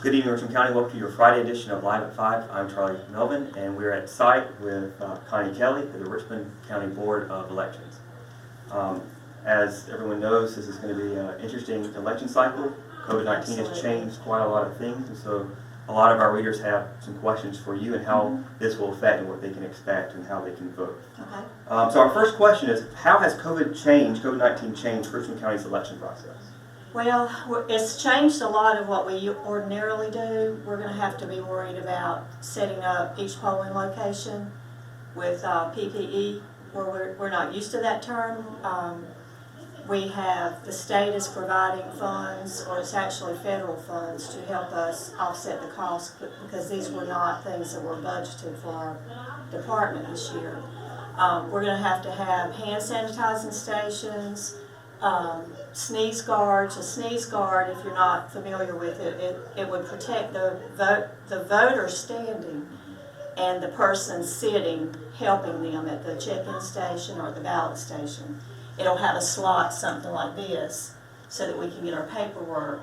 Good evening, Richmond County. Welcome to your Friday edition of Live at 5. I'm Charlie Melvin, and we're at site with Connie Kelly of the Richmond County Board of Elections. As everyone knows, this is going to be an interesting election cycle. COVID-19 has changed quite a lot of things, and so a lot of our readers have some questions for you and how this will affect and what they can expect and how they can vote. Okay. So our first question is, how has COVID-19 changed Richmond County's election process? Well, it's changed a lot of what we ordinarily do. We're going to have to be worried about setting up each polling location with PPE, where we're not used to that term. The state is providing funds, or it's actually federal funds, to help us offset the cost, because these were not things that were budgeted for our department this year. We're going to have hand sanitizing stations, sneeze guards. A sneeze guard, if you're not familiar with it, it would protect the voter standing and the person sitting, helping them at the check-in station or the ballot station. It'll have a slot, something like this, so that we can get our paperwork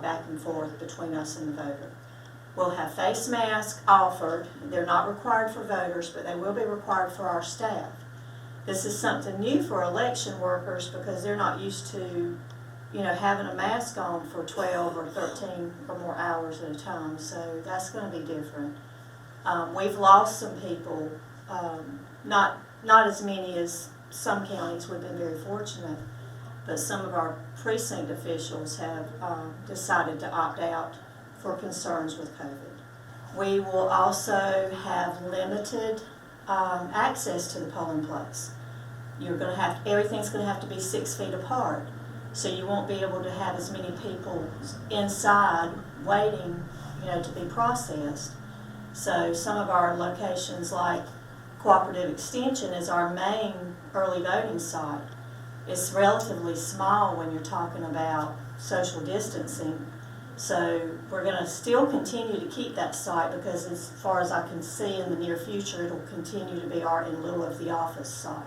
back and forth between us and the voter. We'll have face masks offered. They're not required for voters, but they will be required for our staff. This is something new for election workers because they're not used to, having a mask on for 12 or 13 or more hours at a time. So that's going to be different. We've lost some people, not as many as some counties. We've been very fortunate, but some of our precinct officials have decided to opt out for concerns with COVID. We will also have limited access to the polling place. Everything's going to have to be 6 feet apart, so you won't be able to have as many people inside waiting, to be processed. So some of our locations, like Cooperative Extension, is our main early voting site. It's relatively small when you're talking about social distancing. So we're going to still continue to keep that site because, as far as I can see in the near future, it'll continue to be our in lieu of the office site.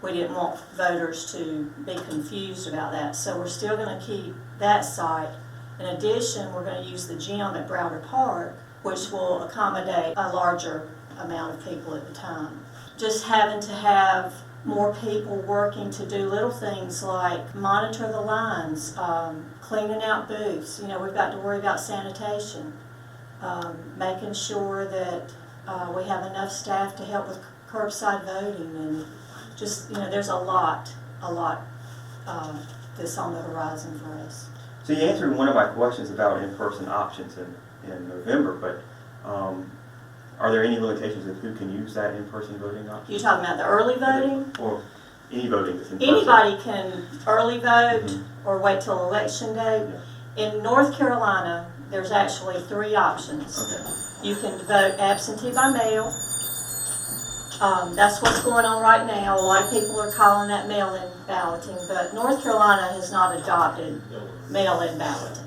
We didn't want voters to be confused about that, so we're still going to keep that site. In addition, we're going to use the gym at Browder Park, which will accommodate a larger amount of people at the time. Just having to have more people working to do little things like monitor the lines, cleaning out booths. We've got to worry about sanitation, making sure that we have enough staff to help with curbside voting, and just, there's a lot that's on the horizon for us. So you answered one of my questions about in-person options in November, but are there any limitations of who can use that in-person voting option? You're talking about the early voting? Or any voting that's in person? Anybody can early vote or wait till election day. Yeah. In North Carolina, there's actually 3 options. Okay. You can vote absentee by mail. That's what's going on right now. A lot of people are calling that mail-in balloting, but North Carolina has not adopted mail-in balloting.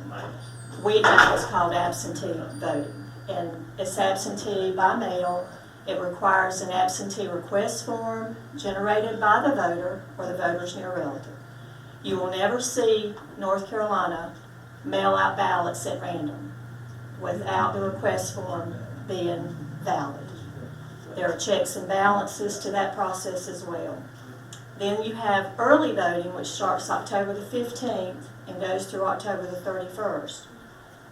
We do what's called absentee voting, and it's absentee by mail. It requires an absentee request form generated by the voter or the voter's near relative. You will never see North Carolina mail out ballots at random without the request form being valid. There are checks and balances to that process as well. Then you have early voting, which starts October the 15th and goes through October the 31st.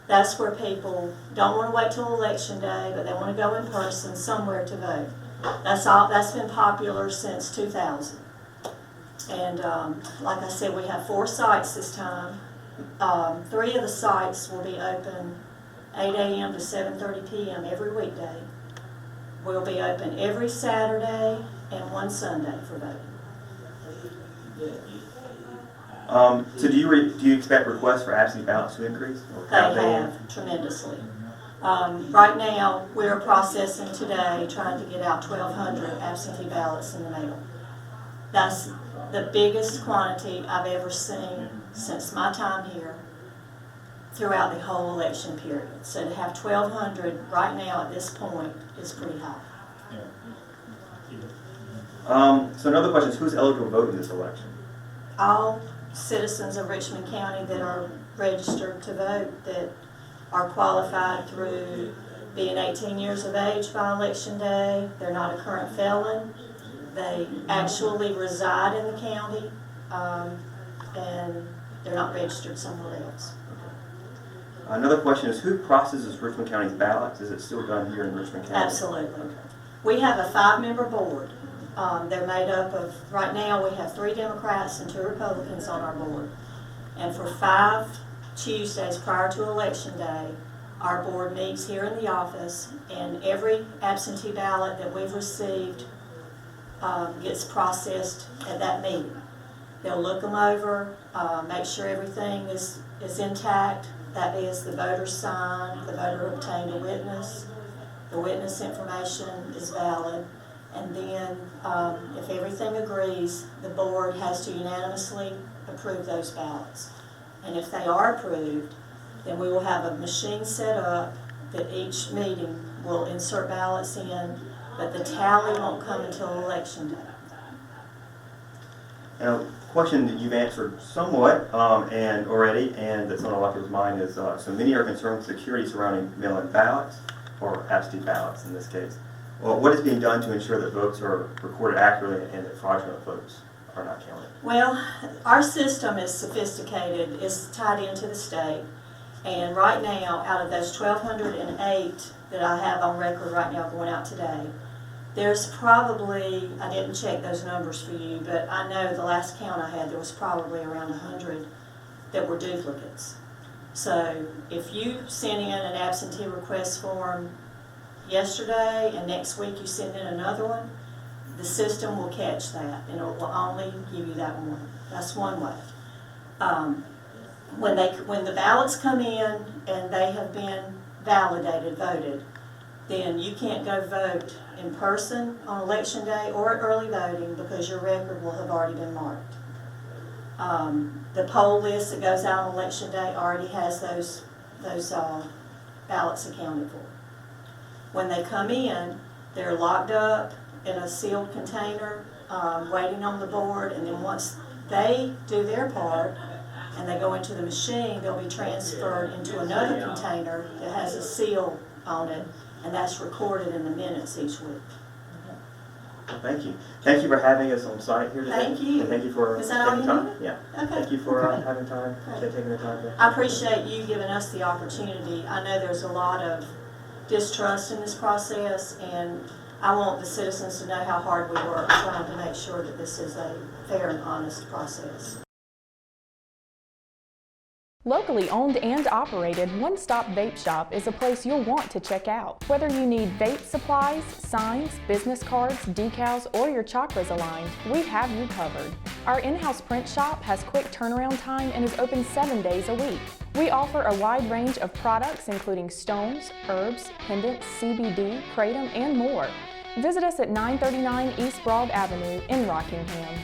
That's where people don't want to wait till election day, but they want to go in person somewhere to vote. That's been popular since 2000. And like I said, we have 4 sites this time. 3 of the sites will be open 8 a.m. to 7:30 p.m. every weekday. We'll be open every Saturday and one Sunday for voting. So do you expect requests for absentee ballots to increase? They have tremendously. Right now, we're processing today, trying to get out 1,200 absentee ballots in the mail. That's the biggest quantity I've ever seen since my time here throughout the whole election period. So to have 1,200 right now at this point is pretty high. So another question is, who's eligible to vote in this election? All citizens of Richmond County that are registered to vote that are qualified through being 18 years of age by election day. They're not a current felon. They actually reside in the county, and they're not registered somewhere else. Another question is, who processes Richmond County's ballots? Is it still done here in Richmond County? Absolutely. Okay. We have a 5-member board. They're made up of, right now we have 3 Democrats and 2 Republicans on our board. And for 5 Tuesdays prior to Election Day, our board meets here in the office, and every absentee ballot that we've received gets processed at that meeting. They'll look them over, make sure everything is intact. That is, the voter signed, the voter obtained a witness, the witness information is valid, and then if everything agrees, the board has to unanimously approve those ballots. And if they are approved, then we will have a machine set up that each meeting will insert ballots in, but the tally won't come until Election Day. Now, a question that you've answered somewhat and that's on a lot of people's mind is, so many are concerned with security surrounding mail-in ballots, or absentee ballots in this case. Well, what is being done to ensure that votes are recorded accurately and that fraudulent votes are not counted? Well, our system is sophisticated, it's tied into the state, and right now, out of those 1,208 that I have on record right now going out today, there's probably, I didn't check those numbers for you, but I know the last count I had, there was probably around 100 that were duplicates. So if you send in an absentee request form yesterday and next week you send in another one, the system will catch that and it will only give you that one. That's one way. When the ballots come in and they have been validated, voted, then you can't go vote in person on Election Day or at early voting because your record will have already been marked. The poll list that goes out on Election Day already has those ballots accounted for. When they come in, they're locked up in a sealed container, waiting on the board, and then once they do their part and they go into the machine, they'll be transferred into another container that has a seal on it, and that's recorded in the minutes each week. Well, thank you. Thank you for having us on site here today. Thank you. And thank you for Is that all taking you time. needed? Yeah. Okay. Thank you for having time, taking the time. I appreciate you giving us the opportunity. I know there's a lot of distrust in this process, and I want the citizens to know how hard we work trying to make sure that this is a fair and honest process. Locally owned and operated, OneStop Vape Shop is a place you'll want to check out. Whether you need vape supplies, signs, business cards, decals, or your chakras aligned, we have you covered. Our in-house print shop has quick turnaround time and is open 7 days a week. We offer a wide range of products including stones, herbs, pendants, CBD, kratom, and more. Visit us at 939 East Broad Avenue in Rockingham.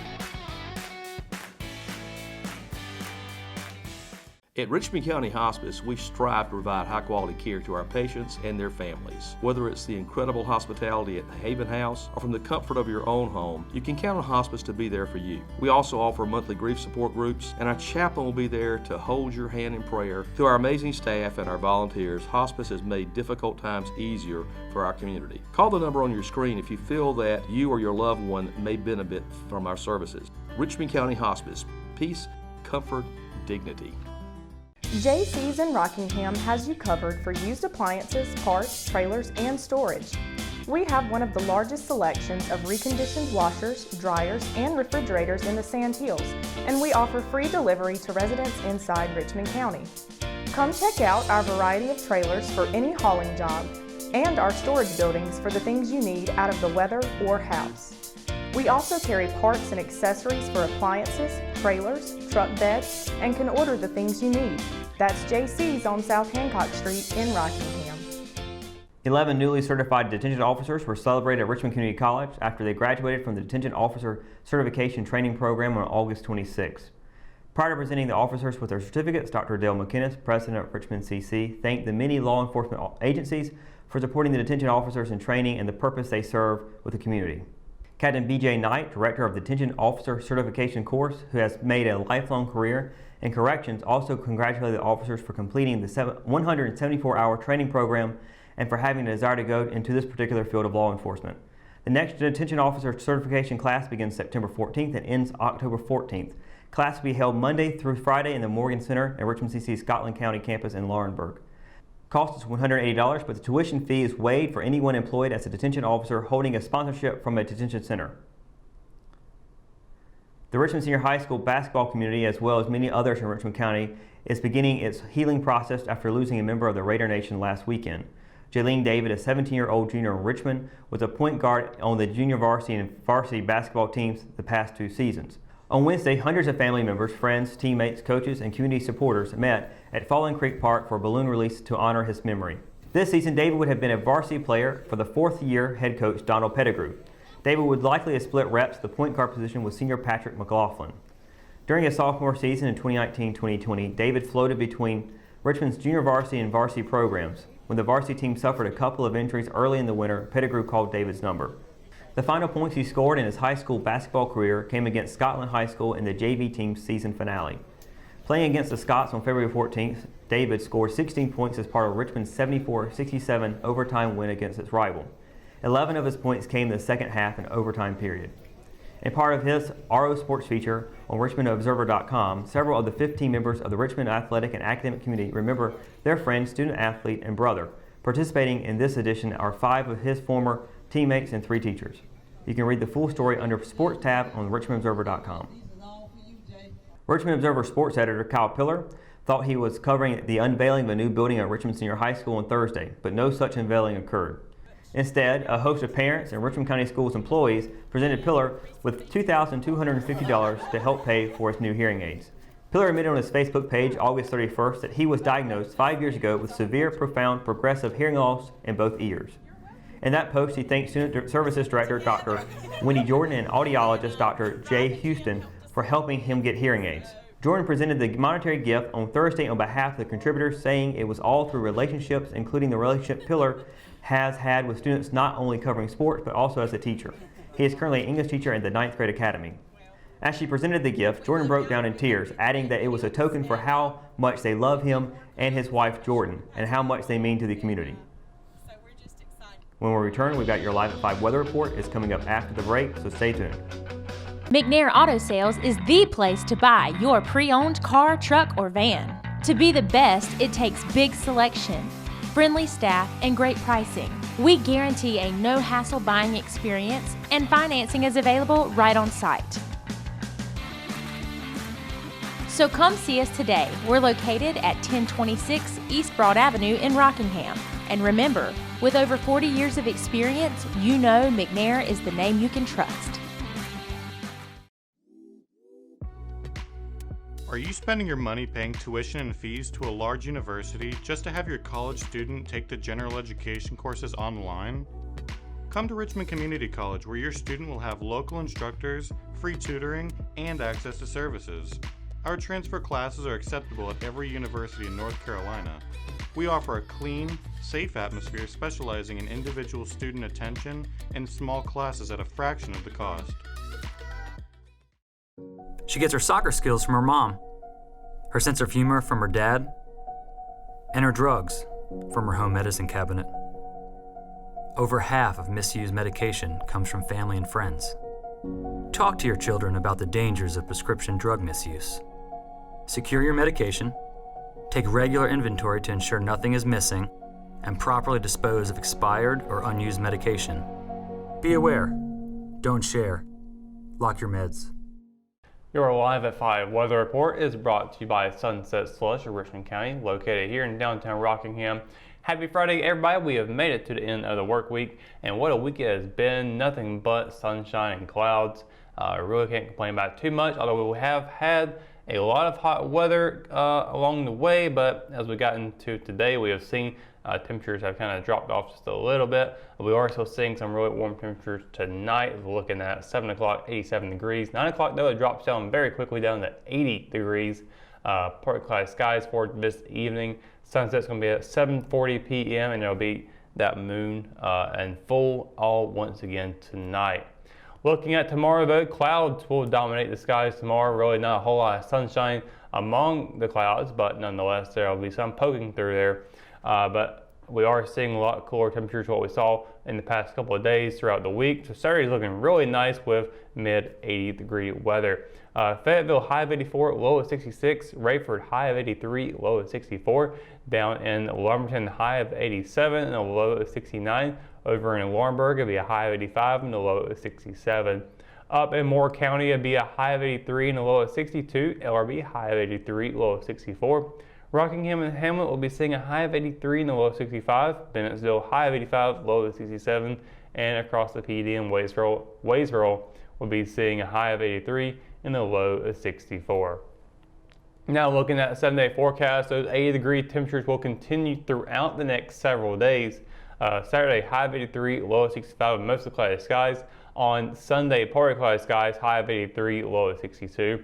At Richmond County Hospice, we strive to provide high-quality care to our patients and their families. Whether it's the incredible hospitality at the Haven House or from the comfort of your own home, you can count on Hospice to be there for you. We also offer monthly grief support groups, and our chaplain will be there to hold your hand in prayer. Through our amazing staff and our volunteers, Hospice has made difficult times easier for our community. Call the number on your screen if you feel that you or your loved one may benefit from our services. Richmond County Hospice. Peace, comfort, dignity. JC's in Rockingham has you covered for used appliances, parts, trailers, and storage. We have one of the largest selections of reconditioned washers, dryers, and refrigerators in the Sand Hills, and we offer free delivery to residents inside Richmond County. Come check out our variety of trailers for any hauling job and our storage buildings for the things you need out of the weather or house. We also carry parts and accessories for appliances, trailers, truck beds, and can order the things you need. That's JC's on South Hancock Street in Rockingham. 11 newly certified detention officers were celebrated at Richmond Community College after they graduated from the Detention Officer Certification Training Program on August 26. Prior to presenting the officers with their certificates, Dr. Dale McInnes, president of Richmond CC, thanked the many law enforcement agencies for supporting the detention officers in training and the purpose they serve with the community. Captain B.J. Knight, director of the Detention Officer Certification Course, who has made a lifelong career and Corrections also congratulated the officers for completing the 174-hour training program and for having a desire to go into this particular field of law enforcement. The next detention officer certification class begins September 14th and ends October 14th. Class will be held Monday through Friday in the Morgan Center at Richmond CC Scotland County campus in Laurinburg. Cost is $180, but the tuition fee is waived for anyone employed as a detention officer holding a sponsorship from a detention center. The Richmond Senior High School basketball community, as well as many others in Richmond County, is beginning its healing process after losing a member of the Raider Nation last weekend. Jaylen David, a 17-year-old junior in Richmond, was a point guard on the junior varsity and varsity basketball teams the past 2 seasons. On Wednesday, hundreds of family members, friends, teammates, coaches, and community supporters met at Fallen Creek Park for a balloon release to honor his memory. This season, David would have been a varsity player for the 4th-year head coach Donald Pettigrew. David would likely have split reps the point guard position with senior Patrick McLaughlin. During his sophomore season in 2019-2020, David floated between Richmond's junior varsity and varsity programs. When the varsity team suffered a couple of injuries early in the winter, Pettigrew called David's number. The final points he scored in his high school basketball career came against Scotland High School in the JV team's season finale. Playing against the Scots on February 14th, David scored 16 points as part of Richmond's 74-67 overtime win against its rival. 11 of his points came in the second half and overtime period. In part of his RO Sports feature on RichmondObserver.com, several of the 15 members of the Richmond athletic and academic community remember their friend, student athlete, and brother. Participating in this edition are 5 of his former teammates and 3 teachers. You can read the full story under Sports tab on RichmondObserver.com. Richmond Observer sports editor Kyle Pillar thought he was covering the unveiling of a new building at Richmond Senior High School on Thursday, but no such unveiling occurred. Instead, a host of parents and Richmond County Schools employees presented Pillar with $2,250 to help pay for his new hearing aids. Pillar admitted on his Facebook page August 31st that he was diagnosed 5 years ago with severe, profound, progressive hearing loss in both ears. In that post, he thanked Student Services Director Dr. Wendy Jordan and audiologist Dr. Jay Houston for helping him get hearing aids. Jordan presented the monetary gift on Thursday on behalf of the contributors, saying it was all through relationships, including the relationship Pillar has had with students not only covering sports, but also as a teacher. He is currently an English teacher in the 9th grade academy. As she presented the gift, Jordan broke down in tears, adding that it was a token for how much they love him and his wife Jordan, and how much they mean to the community. When we return, we've got your Live at 5 weather report. It's coming up after the break, so stay tuned. McNair Auto Sales is the place to buy your pre-owned car, truck, or van. To be the best, it takes big selection, friendly staff, and great pricing. We guarantee a no-hassle buying experience, and financing is available right on site. So come see us today. We're located at 1026 East Broad Avenue in Rockingham. And remember, with over 40 years of experience, you know McNair is the name you can trust. Are you spending your money paying tuition and fees to a large university just to have your college student take the general education courses online? Come to Richmond Community College, where your student will have local instructors, free tutoring, and access to services. Our transfer classes are acceptable at every university in North Carolina. We offer a clean, safe atmosphere specializing in individual student attention and small classes at a fraction of the cost. She gets her soccer skills from her mom, her sense of humor from her dad, and her drugs from her home medicine cabinet. Over half of misused medication comes from family and friends. Talk to your children about the dangers of prescription drug misuse. Secure your medication, take regular inventory to ensure nothing is missing, and properly dispose of expired or unused medication. Be aware. Don't share. Lock your meds. Your Live at 5 weather report is brought to you by Sunset Slush of Richmond County, located here in downtown Rockingham. Happy Friday, everybody. We have made it to the end of the work week, and what a week it has been. Nothing but sunshine and clouds. Really can't complain about it too much, although we have had a lot of hot weather along the way, but as we got into today, we have seen temperatures have kind of dropped off just a little bit. We are still seeing some really warm temperatures tonight. We're looking at 7 o'clock, 87 degrees. 9 o'clock, though, it drops down very quickly down to 80 degrees. Partly cloudy skies for this evening. Sunset's going to be at 7:40 p.m. and there'll be that moon and full all once again tonight. Looking at tomorrow, though, clouds will dominate the skies tomorrow. Really not a whole lot of sunshine among the clouds, but nonetheless there will be some poking through there. But we are seeing a lot cooler temperatures than what we saw in the past couple of days throughout the week. So Saturday is looking really nice with mid 80 degree weather. Fayetteville, high of 84, low of 66. Rayford, high of 83, low of 64. Down in Lumberton, high of 87 and a low of 69. Over in Laurinburg, it'll be a high of 85 and a low of 67. Up in Moore County, it'll be a high of 83 and a low of 62. LRB, high of 83, low of 64. Rockingham and Hamlet will be seeing a high of 83 and a low of 65. Bennettsville, high of 85, low of 67. And across the PD in Waysboro will be seeing a high of 83 and a low of 64. Now looking at the 7-day forecast, those 80 degree temperatures will continue throughout the next several days. Saturday, high of 83, low of 65 with mostly cloudy skies. On Sunday, partly cloudy skies, high of 83, low of 62.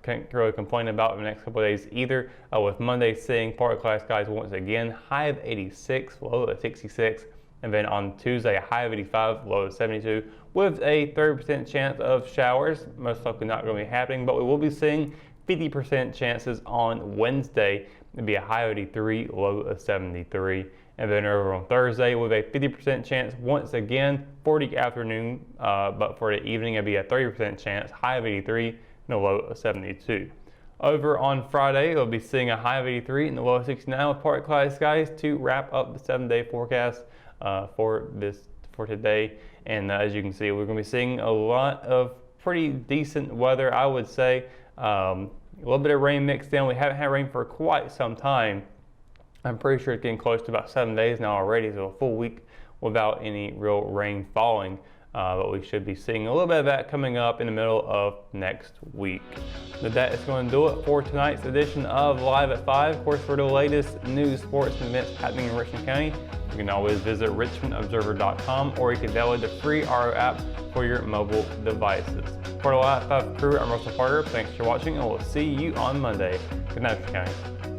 Can't really complain about the next couple of days either, with Monday seeing partly cloudy skies once again, high of 86, low of 66. And then on Tuesday, a high of 85, low of 72, with a 30% chance of showers. Most likely not going to be happening, but we will be seeing 50% chances on Wednesday. It'll be a high of 83, low of 73. And then over on Thursday with a 50% chance once again for the afternoon, but for the evening it'll be a 30% chance, high of 83 and a low of 72. Over on Friday, we'll be seeing a high of 83 and a low of 69 with partly cloudy skies to wrap up the 7-day forecast for today. And as you can see, we're going to be seeing a lot of pretty decent weather, I would say. A little bit of rain mixed in. We haven't had rain for quite some time. I'm pretty sure it's getting close to about 7 days now already, so a full week without any real rain falling. But we should be seeing a little bit of that coming up in the middle of next week. But that is going to do it for tonight's edition of Live at 5. Of course, for the latest news, sports, and events happening in Richmond County, you can always visit richmondobserver.com, or you can download the free RO app for your mobile devices. For the Live at 5 crew, I'm Russell Carter. Thanks for watching, and we'll see you on Monday. Good night, Richmond County.